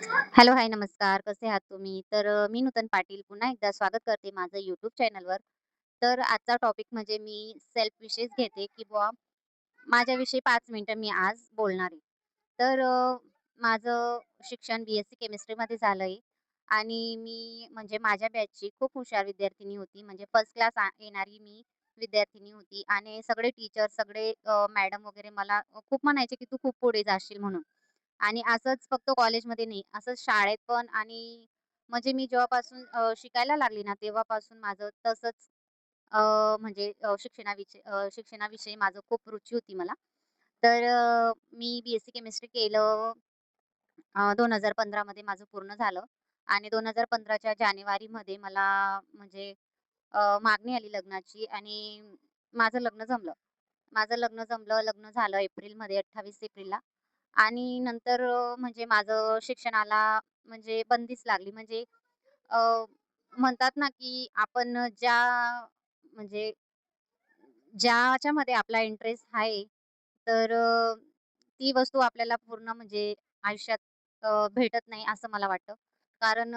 Hello, हाय, नमस्कार. कसे आहात तुम्ही? मी नूतन पाटील पुन्हा एकदा स्वागत करते माझं YouTube चॅनलवर. तर आजचा टॉपिक म्हणजे मी सेल्फविषयीच घेते, की बुवा माझ्याविषयी 5 मिनिटं मी आज बोलणार आहे. माझं शिक्षण BSc केमिस्ट्रीमध्ये झालंय आणि मी म्हणजे माझ्या बॅचची खूप हुशार विद्यार्थिनी होती. म्हणजे फर्स्ट क्लास येणारी मी विद्यार्थिनी होती आणि सगळे टीचर, सगळे मॅडम वगैरे मला खूप म्हणायचे, की "तू खूप पुढे जाशील" म्हणून. आणि असंच फक्त कॉलेजमध्ये नाही, असंच शाळेत पण आणि म्हणजे मी जेव्हापासून शिकायला लागली ना, तेव्हापासून माझं तसंच शिक्षणाविषयी माझं खूप रुची होती मला. मी BSc केमिस्ट्री केलं 2015 मध्ये माझं पूर्ण झालं आणि 2015च्या जानेवारीमध्ये मला म्हणजे मागणी आली लग्नाची आणि माझं लग्न जमलं. लग्न झालं एप्रिलमध्ये 28 एप्रिलला आणि नंतर म्हणजे माझं शिक्षणाला म्हणजे बंदीच लागली. अ, म्हणतात ना, की आपण म्हणजे ज्याच्यामध्ये आपला इंटरेस्ट आहे, ती वस्तू आपल्याला पूर्ण म्हणजे आयुष्यात भेटत नाही असं मला वाटतं. कारण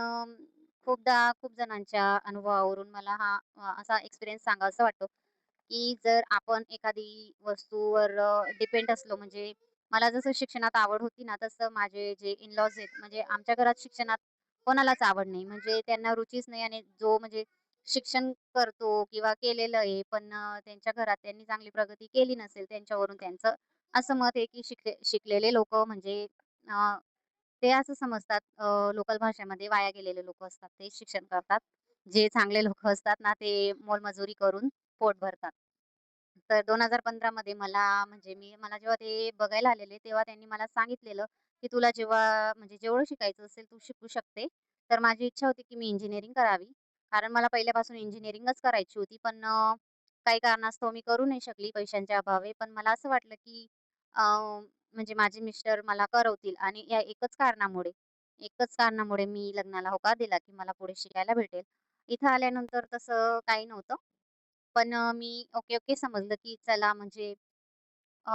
खूप जणांच्या अनुभवावरून मला असा एक्सपिरियन्स सांगावासा वाटतो, की जर आपण एखादी वस्तूवर डिपेंड असलो म्हणजे मला जसं शिक्षणात आवड होती ना, तसं माझे जे इन-लॉज आहेत म्हणजे आमच्या घरात शिक्षणात कोणालाच आवड नाही. म्हणजे त्यांना रुचीच नाही आणि जो म्हणजे शिक्षण करतो किंवा केलेलं आहे, पण त्यांच्या घरात त्यांनी चांगली प्रगती केली नसेल, त्यांच्यावरून त्यांचं असं मत आहे, की शिकलेले लोकं म्हणजे अ, ते असं समजतात लोकल भाषेमध्ये वाया गेलेले लोकं असतात. ते शिक्षण करतात. जे चांगले लोकं असतात ना, ते मोलमजुरी करून पोट भरतात. तर 2015 मध्ये मला जेव्हा ते बघायला आलेले, तेव्हा त्यांनी मला सांगितलेलं, की "तुला जेव्हा म्हणजे जेवढं शिकायचं असेल, तू शिकू शकते." तर माझी इच्छा होती, की मी इंजिनिअरिंग करावी. कारण मला पहिल्यापासून इंजिनिअरिंगच करायची होती. पण काही कारणास्तव मी करू नाही शकली पैशांच्या अभावी. पण मला असं वाटलं, की म्हणजे माझे मिस्टर मला करवतील आणि या एकच कारणामुळे मी लग्नाला होकार दिला, की मला पुढे शिकायला भेटेल. इथं आल्यानंतर तसं काही नव्हतं. पण मी ओके समजलं, की चला म्हणजे अ,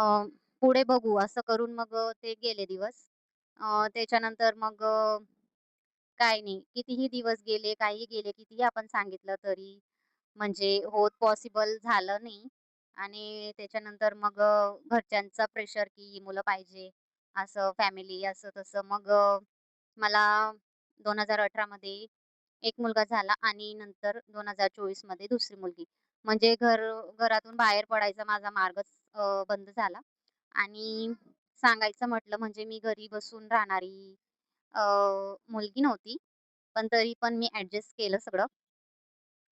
पुढे बघू असं करून ते गेले दिवस. त्याच्यानंतर काही नाही. कितीही दिवस गेले, काहीही गेले, कितीही आपण सांगितलं तरी म्हणजे होत पॉसिबल झालं नाही आणि त्याच्यानंतर घरच्यांचा प्रेशर की ही मुलं पाहिजे, असं फॅमिली असं तसं. मला 2018 मध्ये एक मुलगा झाला आणि नंतर 2024 मध्ये दुसरी मुलगी. म्हणजे घरातून बाहेर पडायचा माझा मार्गच बंद झाला आणि सांगायचं म्हटलं म्हणजे मी घरी बसून राहणारी अ, मुलगी नव्हती. पण तरी पण मी ॲडजस्ट केलं सगळं.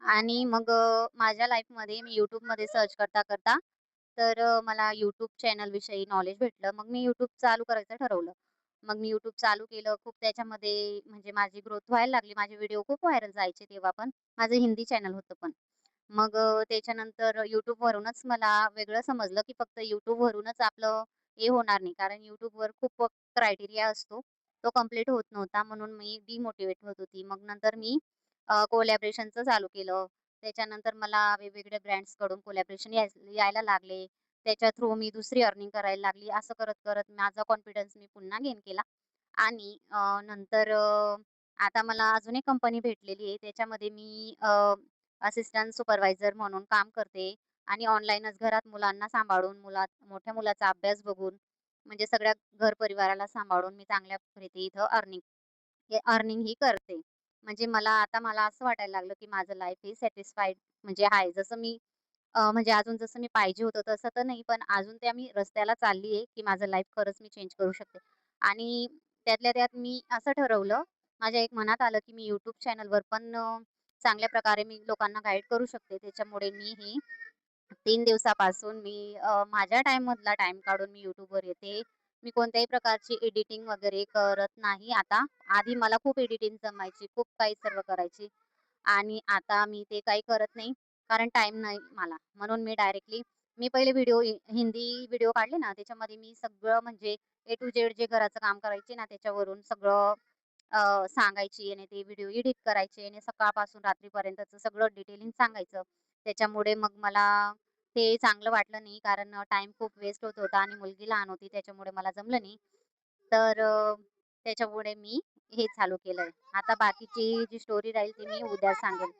आणि माझ्या लाईफमध्ये मी YouTubeमध्ये सर्च करता-करता मला YouTube चॅनलविषयी नॉलेज भेटलं. मग मी YouTube चालू करायचं ठरवलं. मग मी YouTube चालू केलं. खूप त्याच्यामध्ये म्हणजे माझी ग्रोथ व्हायला लागली. माझे व्हिडिओ खूप व्हायरल जायचे तेव्हा पण. माझं हिंदी चॅनल होतं पण. त्याच्यानंतर YouTubeवरूनच मला वेगळं समजलं, की फक्त YouTubeवरूनच आपलं हे होणार नाही. कारण YouTubeवर खूप क्रायटेरिया असतो. तो कंप्लीट होत नव्हता म्हणून मी डिमोटिव्हेट होत होती. मग नंतर मी कोलॅबोरेशनचं चालू केलं. त्याच्यानंतर मला वेगवेगळ्या ब्रँड्सकडून कोलॅबोरेशन यायला लागले. त्याच्या थ्रू मी दुसरी अर्निंग करायला लागली. असं करत-करत माझा कॉन्फिडन्स मी पुन्हा गेन केला आणि आता मला अजून एक कंपनी भेटलेली आहे. त्याच्यामध्ये मी असिस्टंट सुपरवायझर म्हणून काम करते आणि ऑनलाईनच घरात मुलांना सांभाळून, मोठ्या मुलाचा अभ्यास बघून, म्हणजे सगळ्या घर-परिवाराला सांभाळून मी चांगल्या रीती इथं अर्निंग ही करते. मला असं वाटायला लागलं, की माझं लाईफ हे सॅटिस्फाईड म्हणजे आहे. म्हणजे अजून जसं मी पाहिजे होतं तसं तर नाही, पण अजून त्या मी रस्त्याला चालली आहे, की माझं लाईफ खरंच मी चेंज करू शकते. आणि त्यातल्या त्यात मी असं ठरवलं, माझ्या एक मनात आलं, की मी YouTube चॅनलवर पण चांगल्या प्रकारे मी लोकांना गाईड करू शकते. त्याच्यामुळे मी ही 3 दिवसापासून माझ्या टाईममधला टाईम काढून मी YouTubeवर येते. मी कोणत्याही प्रकारची एडिटिंग वगैरे करत नाही आता. आधी मला खूप एडिटिंग जमायची, खूप काही सर्व करायची आणि आता मी ते काही करत नाही, कारण टाईम नाही मला. म्हणून मी पहिले हिंदी व्हिडिओ काढले ना, त्याच्यामध्ये मी सगळं म्हणजे ए टू झेड जे घराचं काम करायचे ना, त्याच्यावरून सगळं सांगायची आणि ते व्हिडिओ एडिट करायचे आणि सकाळपासून रात्रीपर्यंतचं सगळं डिटेलिंग सांगायचं. त्याच्यामुळे मग मला ते चांगलं वाटलं नाही, कारण खूप वेस्ट होत होता आणि मुलगी लहान होती, त्याच्यामुळे मला जमलं नाही. तर त्याच्यामुळे मी हे चालू केलंय. आता बाकीची जी स्टोरी राहील ती मी उद्या सांगेल.